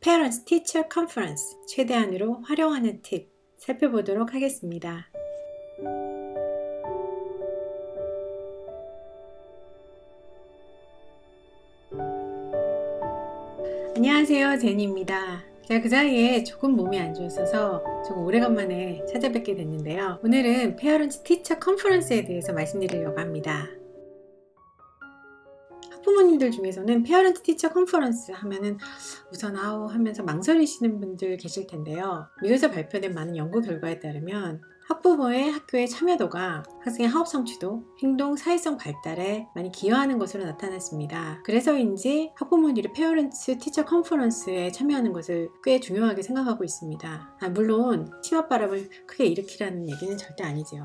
Parents Teacher Conference 최대한으로 활용하는 팁 살펴보도록 하겠습니다. 안녕하세요, 제니입니다. 제가 그 사이에 조금 몸이 안 좋았어서 조금 오래간만에 찾아뵙게 됐는데요. 오늘은 Parents Teacher Conference에 대해서 말씀드리려고 합니다. 학부모님들 중에서는 페어런트 티처 컨퍼런스 하면은 우선 하면서 망설이시는 분들 계실 텐데요. 미국에서 발표된 많은 연구 결과에 따르면 학부모의 학교의 참여도가 학생의 학업 성취도, 행동, 사회성 발달에 많이 기여하는 것으로 나타났습니다. 그래서인지 학부모들이 페어런트 티처 컨퍼런스에 참여하는 것을 꽤 중요하게 생각하고 있습니다. 물론 치맛바람을 크게 일으키라는 얘기는 절대 아니죠.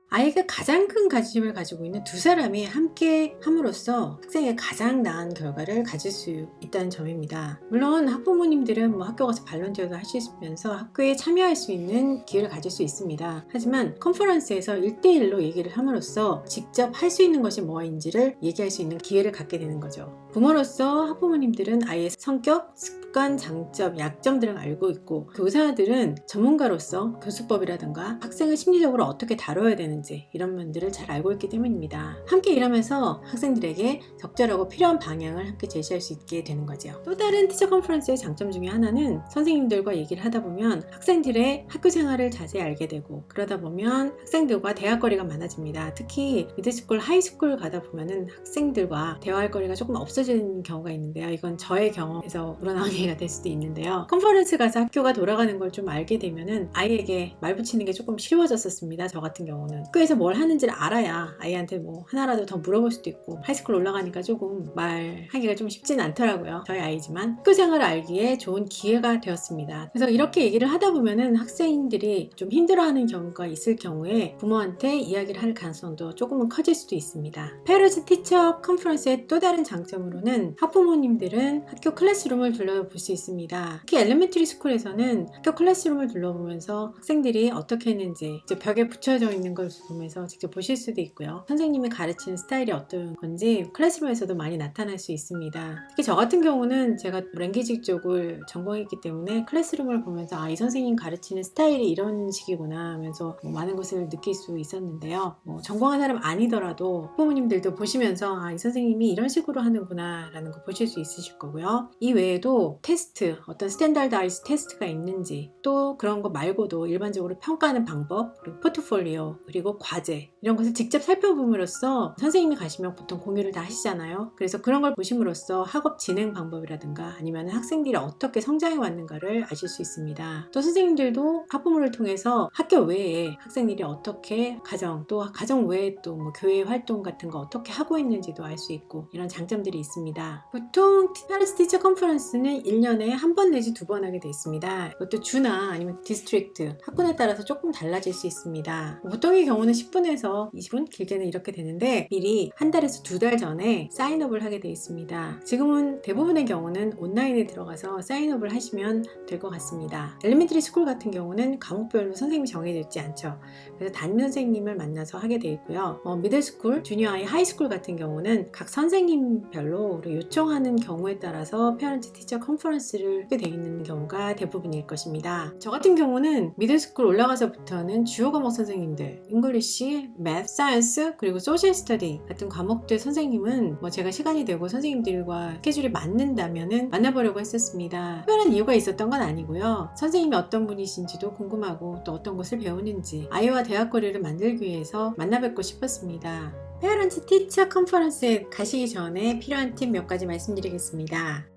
아이가 가장 큰 관심을 가지고 있는 두 사람이 함께 함으로써 학생의 가장 나은 결과를 가질 수 있다는 점입니다. 물론 학부모님들은 학교 가서 발런티어도 하시면서 학교에 참여할 수 있는 기회를 가질 수 있습니다. 하지만 컨퍼런스에서 1대1로 얘기를 함으로써 직접 할 수 있는 것이 뭐인지를 얘기할 수 있는 기회를 갖게 되는 거죠. 부모로서 학부모님들은 아이의 성격, 습관, 장점, 약점 등을 알고 있고, 교사들은 전문가로서 교수법이라든가 학생을 심리적으로 어떻게 다뤄야 되는지 이런 면들을 잘 알고 있기 때문입니다. 함께 일하면서 학생들에게 적절하고 필요한 방향을 함께 제시할 수 있게 되는 거죠. 또 다른 티처 컨퍼런스의 장점 중에 하나는 선생님들과 얘기를 하다 보면 학생들의 학교 생활을 자세히 알게 되고, 그러다 보면 학생들과 대화거리가 많아집니다. 특히 미드스쿨, 하이스쿨 가다 보면은 학생들과 대화할 거리가 조금 없어지는 경우가 있는데요. 이건 저의 경험에서 우러나온 얘기가 될 수도 있는데요. 컨퍼런스 가서 학교가 돌아가는 걸 좀 알게 되면은 아이에게 말 붙이는 게 조금 쉬워졌었습니다. 저 같은 경우는 학교에서 뭘 하는지를 알아야 아이한테 하나라도 더 물어볼 수도 있고, 하이스쿨 올라가니까 조금 말하기가 좀 쉽진 않더라고요. 저희 아이지만 학교 생활을 알기에 좋은 기회가 되었습니다. 그래서 이렇게 얘기를 하다 보면은 학생들이 좀 힘들어하는 경우가 있을 경우에 부모한테 이야기를 할 가능성도 조금은 커질 수도 있습니다. 페어런트 티처 컨퍼런스의 또 다른 장점으로는 학부모님들은 학교 클래스룸을 둘러볼 수 있습니다. 특히 엘리멘터리 스쿨에서는 학교 클래스룸을 둘러보면서 학생들이 어떻게 했는지 직접 벽에 붙여져 있는 걸 보면서 직접 보실 수도 있고요. 선생님이 가르치는 스타일이 어떤 건지 클래스룸에서도 많이 나타날 수 있습니다. 특히 저 같은 경우는 제가 랭귀지 쪽을 전공했기 때문에 클래스룸을 보면서 이 선생님 가르치는 스타일이 이런 식이구나 하면서 많은 것을 느낄 수 있었는데요. 전공한 사람 아니더라도 부모님들도 보시면서 이 선생님이 이런 식으로 하는구나 라는 거 보실 수 있으실 거고요. 이 외에도 테스트, 어떤 스탠다드아이즈 테스트가 있는지, 또 그런 거 말고도 일반적으로 평가하는 방법, 그리고 포트폴리오, 그리고 과제 이런 것을 직접 살펴봄으로써 선생님이 가시면 보통 공유를 다 하시잖아요. 그래서 그런 걸 보심으로써 학업 진행 방법이라든가 아니면 학생들이 어떻게 성장해 왔는가를 아실 수 있습니다. 또 선생님들도 학부모를 통해서 학교 외에 학생들이 어떻게 또 가정 외에 또 교회 활동 같은 거 어떻게 하고 있는지도 알 수 있고, 이런 장점들이 있습니다. 보통 페어런트 티처 컨퍼런스는 1년에 한 번 내지 2번 하게 되어 있습니다. 이것도 주나 아니면 디스트릭트, 학군에 따라서 조금 달라질 수 있습니다. 보통의 경우는 10분에서 20분, 길게는 이렇게 되는데 미리 한 달에서 2달 전에 사인업을 하게 되어 있습니다. 지금은 대부분의 경우는 온라인에 들어가서 사인업을 하시면 될 것 같습니다. 엘리멘터리 스쿨 같은 경우는 과목별로 선생님이 정해져 있지 않죠. 그래서 담임 선생님을 만나서 하게 되어 있고요. 미들스쿨, 주니어 하이, 하이스쿨 같은 경우는 각 선생님별로 요청하는 경우에 따라서 페어런트 티처 컨퍼런스를 하게 되어 있는 경우가 대부분일 것입니다. 저 같은 경우는 미들스쿨 올라가서부터는 주요 과목 선생님들, 잉글리시, 매th, 사이언스, 그리고 소셜 스터디 같은 과목들 선생님은 제가 시간이 되고 선생님들과 스케줄이 맞는다면은 만나보려고 했었습니다. 특별한 이유가 있었던 건 아니고요. 선생님이 어떤 분이신지도 궁금하고, 또 어떤 것을 배우는지 아이와 대화거리를 만들기 위해서 만나뵙고 싶었습니다. 페어런트 티처 컨퍼런스에 가시기 전에 필요한 팁 몇 가지 말씀드리겠습니다.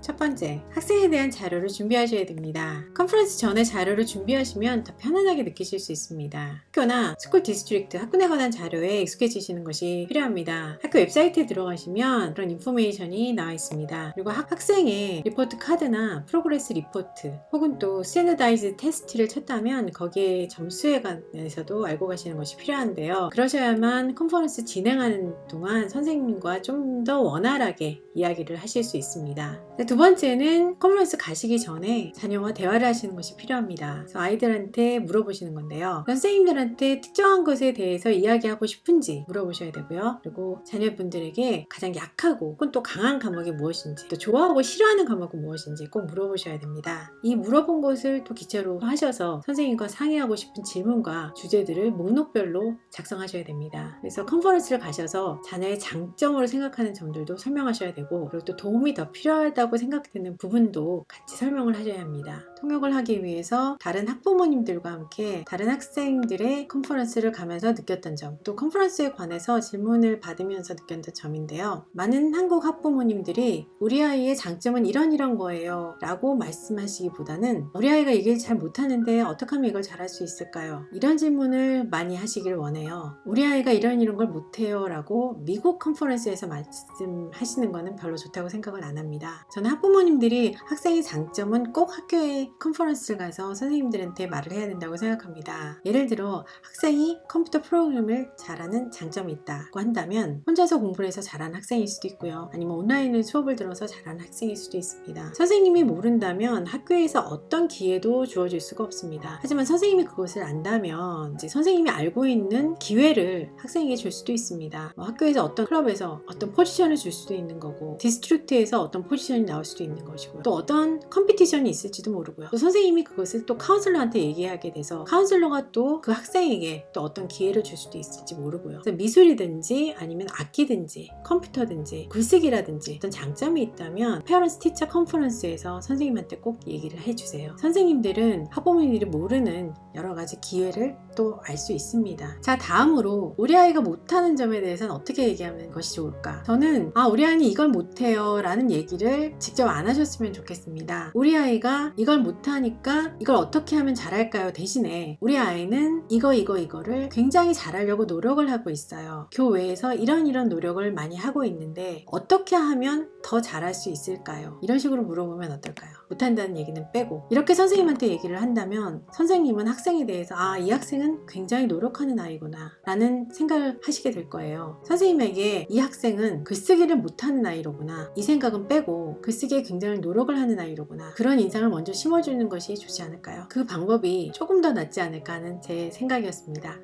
첫 번째, 학생에 대한 자료를 준비하셔야 됩니다. 컨퍼런스 전에 자료를 준비하시면 더 편안하게 느끼실 수 있습니다. 학교나 스쿨 디스트릭트, 학군에 관한 자료에 익숙해지시는 것이 필요합니다. 학교 웹사이트에 들어가시면 그런 인포메이션이 나와 있습니다. 그리고 학생의 리포트 카드나 프로그레스 리포트, 혹은 또 스탠다다이즈 테스트를 쳤다면 거기에 점수에 관해서도 알고 가시는 것이 필요한데요. 그러셔야만 컨퍼런스 진행하는 동안 선생님과 좀 더 원활하게 이야기를 하실 수 있습니다. 두 번째는 컨퍼런스 가시기 전에 자녀와 대화를 하시는 것이 필요합니다. 그래서 아이들한테 물어보시는 건데요. 선생님들한테 특정한 것에 대해서 이야기하고 싶은지 물어보셔야 되고요. 그리고 자녀분들에게 가장 약하고 혹은 또 강한 과목이 무엇인지, 또 좋아하고 싫어하는 과목은 무엇인지 꼭 물어보셔야 됩니다. 이 물어본 것을 또 기초로 하셔서 선생님과 상의하고 싶은 질문과 주제들을 목록별로 작성하셔야 됩니다. 그래서 컨퍼런스를 가셔서 자녀의 장점으로 생각하는 점들도 설명하셔야 되고, 그리고 또 도움이 더 필요하다고 생각되는 부분도 같이 설명을 하셔야 합니다. 통역을 하기 위해서 다른 학부모님들과 함께 다른 학생들의 컨퍼런스를 가면서 느꼈던 점, 또 컨퍼런스에 관해서 질문을 받으면서 느꼈던 점인데요. 많은 한국 학부모님들이 우리 아이의 장점은 이런 거예요 라고 말씀하시기보다는 우리 아이가 얘기를 잘 못하는데 어떻게 하면 이걸 잘할 수 있을까요? 이런 질문을 많이 하시길 원해요. 우리 아이가 이런 걸 못해요 라고 미국 컨퍼런스에서 말씀하시는 거는 별로 좋다고 생각을 안 합니다. 저는 학부모님들이 학생의 장점은 꼭 학교에 컨퍼런스를 가서 선생님들한테 말을 해야 된다고 생각합니다. 예를 들어 학생이 컴퓨터 프로그램을 잘하는 장점이 있다고 한다면 혼자서 공부를 해서 잘하는 학생일 수도 있고요. 아니면 온라인으로 수업을 들어서 잘하는 학생일 수도 있습니다. 선생님이 모른다면 학교에서 어떤 기회도 주어질 수가 없습니다. 하지만 선생님이 그것을 안다면 이제 선생님이 알고 있는 기회를 학생에게 줄 수도 있습니다. 학교에서 어떤 클럽에서 어떤 포지션을 줄 수도 있는 거고, 디스트릭트에서 어떤 포지션이 나올 수도 있는 것이고요. 또 어떤 컴피티션이 있을지도 모르고요. 또 선생님이 그것을 또 카운슬러한테 얘기하게 돼서 카운슬러가 또 그 학생에게 또 어떤 기회를 줄 수도 있을지 모르고요. 그래서 미술이든지 아니면 악기든지 컴퓨터든지 글쓰기라든지 어떤 장점이 있다면 페어런스 티처 컨퍼런스에서 선생님한테 꼭 얘기를 해주세요. 선생님들은 학부모님들이 모르는 여러 가지 기회를 또 알 수 있습니다. 자, 다음으로 우리 아이가 못하는 점에 대해서는 어떻게 얘기하는 것이 좋을까? 저는 우리 아이는 이걸 못해요 라는 얘기를 직접 안 하셨으면 좋겠습니다. 우리 아이가 이걸 못하니까 이걸 어떻게 하면 잘할까요? 대신에 우리 아이는 이거를 굉장히 잘하려고 노력을 하고 있어요. 교외에서 이런 노력을 많이 하고 있는데 어떻게 하면 더 잘할 수 있을까요? 이런 식으로 물어보면 어떨까요? 못한다는 얘기는 빼고 이렇게 선생님한테 얘기를 한다면 선생님은 학생에 대해서 이 학생은 굉장히 노력하는 아이구나 라는 생각을 하시게 될 거예요. 선생님에게 이 학생은 글쓰기를 못하는 아이로구나, 이 생각은 빼고 글쓰기에 굉장히 노력을 하는 아이로구나, 그런 인상을 먼저 심어주는 것이 좋지 않을까요? 그 방법이 조금 더 낫지 않을까 하는 제 생각이었습니다.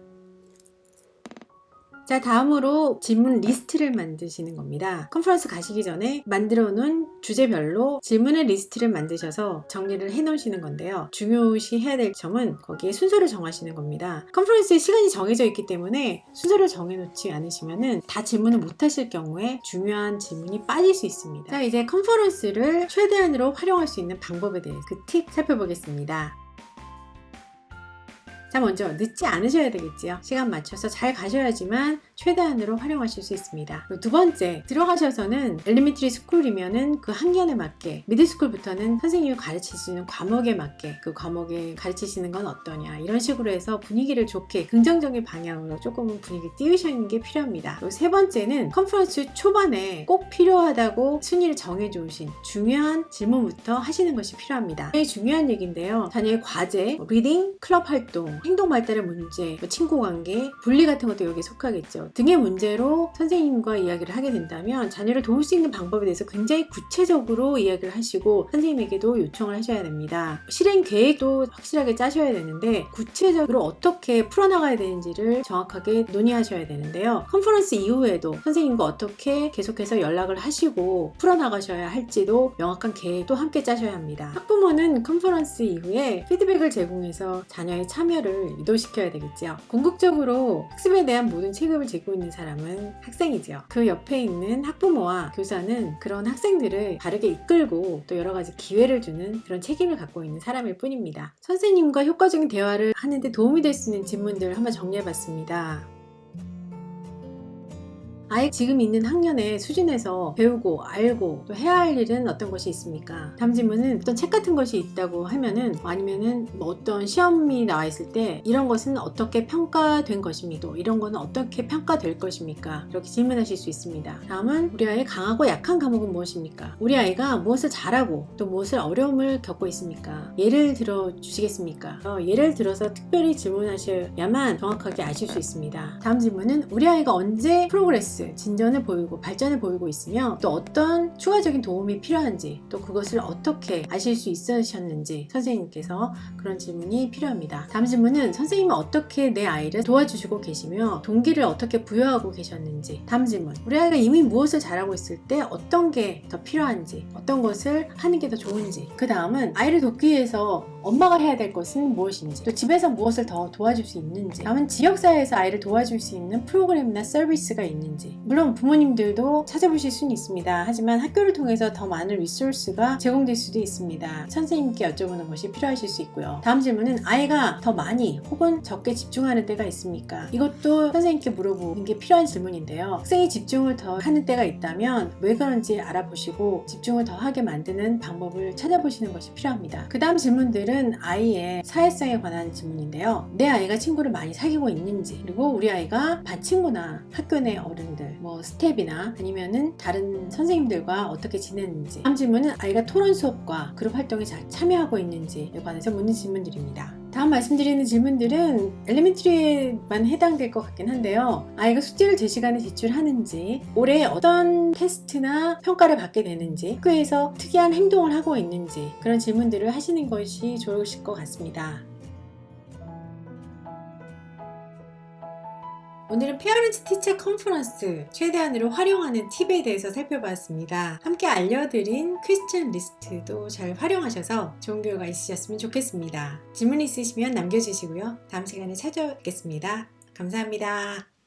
자, 다음으로 질문 리스트를 만드시는 겁니다. 컨퍼런스 가시기 전에 만들어 놓은 주제별로 질문의 리스트를 만드셔서 정리를 해 놓으시는 건데요. 중요시 해야 될 점은 거기에 순서를 정하시는 겁니다. 컨퍼런스에 시간이 정해져 있기 때문에 순서를 정해 놓지 않으시면은 다 질문을 못 하실 경우에 중요한 질문이 빠질 수 있습니다. 자, 이제 컨퍼런스를 최대한으로 활용할 수 있는 방법에 대해 그 팁 살펴보겠습니다. 자, 먼저 늦지 않으셔야 되겠지요. 시간 맞춰서 잘 가셔야지만 최대한으로 활용하실 수 있습니다. 두 번째, 들어가셔서는 엘리멘터리 스쿨이면은 그 학년에 맞게, 미들스쿨부터는 선생님이 가르칠 수 있는 과목에 맞게 그 과목에 가르치시는 건 어떠냐, 이런 식으로 해서 분위기를 좋게 긍정적인 방향으로 조금은 분위기 띄우시는 게 필요합니다. 그리고 세 번째는 컨퍼런스 초반에 꼭 필요하다고 순위를 정해주신 중요한 질문부터 하시는 것이 필요합니다. 굉장히 중요한 얘기인데요. 자녀의 과제, 리딩, 클럽 활동, 행동 발달의 문제, 친구 관계, 분리 같은 것도 여기에 속하겠죠. 등의 문제로 선생님과 이야기를 하게 된다면 자녀를 도울 수 있는 방법에 대해서 굉장히 구체적으로 이야기를 하시고 선생님에게도 요청을 하셔야 됩니다. 실행 계획도 확실하게 짜셔야 되는데 구체적으로 어떻게 풀어나가야 되는지를 정확하게 논의하셔야 되는데요. 컨퍼런스 이후에도 선생님과 어떻게 계속해서 연락을 하시고 풀어나가셔야 할지도 명확한 계획도 함께 짜셔야 합니다. 학부모는 컨퍼런스 이후에 피드백을 제공해서 자녀의 참여를 유도시켜야 되겠죠. 궁극적으로 학습에 대한 모든 책임을 지고 있는 사람은 학생이죠. 그 옆에 있는 학부모와 교사는 그런 학생들을 바르게 이끌고 또 여러 가지 기회를 주는 그런 책임을 갖고 있는 사람일 뿐입니다. 선생님과 효과적인 대화를 하는데 도움이 될 수 있는 질문들을 한번 정리해봤습니다. 아예 지금 있는 학년의 수준에서 배우고 알고 또 해야 할 일은 어떤 것이 있습니까? 다음 질문은 어떤 책 같은 것이 있다고 하면은 아니면은 어떤 시험이 나와 있을 때 이런 것은 어떻게 평가된 것입니까? 또 이런 거는 어떻게 평가될 것입니까? 이렇게 질문하실 수 있습니다. 다음은 우리 아이의 강하고 약한 과목은 무엇입니까? 우리 아이가 무엇을 잘하고 또 무엇을 어려움을 겪고 있습니까? 예를 들어 주시겠습니까? 예를 들어서 특별히 질문하셔야만 정확하게 아실 수 있습니다. 다음 질문은 우리 아이가 언제 프로그레스 프로그레스, 진전을 보이고 발전을 보이고 있으며 또 어떤 추가적인 도움이 필요한지 또 그것을 어떻게 아실 수 있으셨는지 선생님께서 그런 질문이 필요합니다. 다음 질문은 선생님은 어떻게 내 아이를 도와주시고 계시며 동기를 어떻게 부여하고 계셨는지. 다음 질문, 우리 아이가 이미 무엇을 잘하고 있을 때 어떤 게 더 필요한지, 어떤 것을 하는 게 더 좋은지. 그 다음은 아이를 돕기 위해서 엄마가 해야 될 것은 무엇인지, 또 집에서 무엇을 더 도와줄 수 있는지, 다음은 지역사회에서 아이를 도와줄 수 있는 프로그램이나 서비스가 있는지. 물론 부모님들도 찾아보실 수는 있습니다. 하지만 학교를 통해서 더 많은 리소스가 제공될 수도 있습니다. 선생님께 여쭤보는 것이 필요하실 수 있고요. 다음 질문은 아이가 더 많이 혹은 적게 집중하는 때가 있습니까? 이것도 선생님께 물어보는 게 필요한 질문인데요. 학생이 집중을 더 하는 때가 있다면 왜 그런지 알아보시고 집중을 더 하게 만드는 방법을 찾아보시는 것이 필요합니다. 그 다음 질문들은 아이의 사회성에 관한 질문인데요. 내 아이가 친구를 많이 사귀고 있는지, 그리고 우리 아이가 반 친구나 학교 내 어른들, 스텝이나 아니면은 다른 선생님들과 어떻게 지내는지. 다음 질문은 아이가 토론 수업과 그룹 활동에 잘 참여하고 있는지에 관해서 묻는 질문들입니다. 다음 말씀드리는 질문들은 엘리멘터리에만 해당될 것 같긴 한데요. 아이가 숙제를 제 시간에 제출하는지, 올해 어떤 테스트나 평가를 받게 되는지, 학교에서 특이한 행동을 하고 있는지, 그런 질문들을 하시는 것이 좋으실 것 같습니다. 오늘은 페어런트 티처 컨퍼런스 최대한으로 활용하는 팁에 대해서 살펴봤습니다. 함께 알려드린 퀘스천 리스트도 잘 활용하셔서 좋은 결과 있으셨으면 좋겠습니다. 질문 있으시면 남겨주시고요. 다음 시간에 찾아뵙겠습니다. 감사합니다.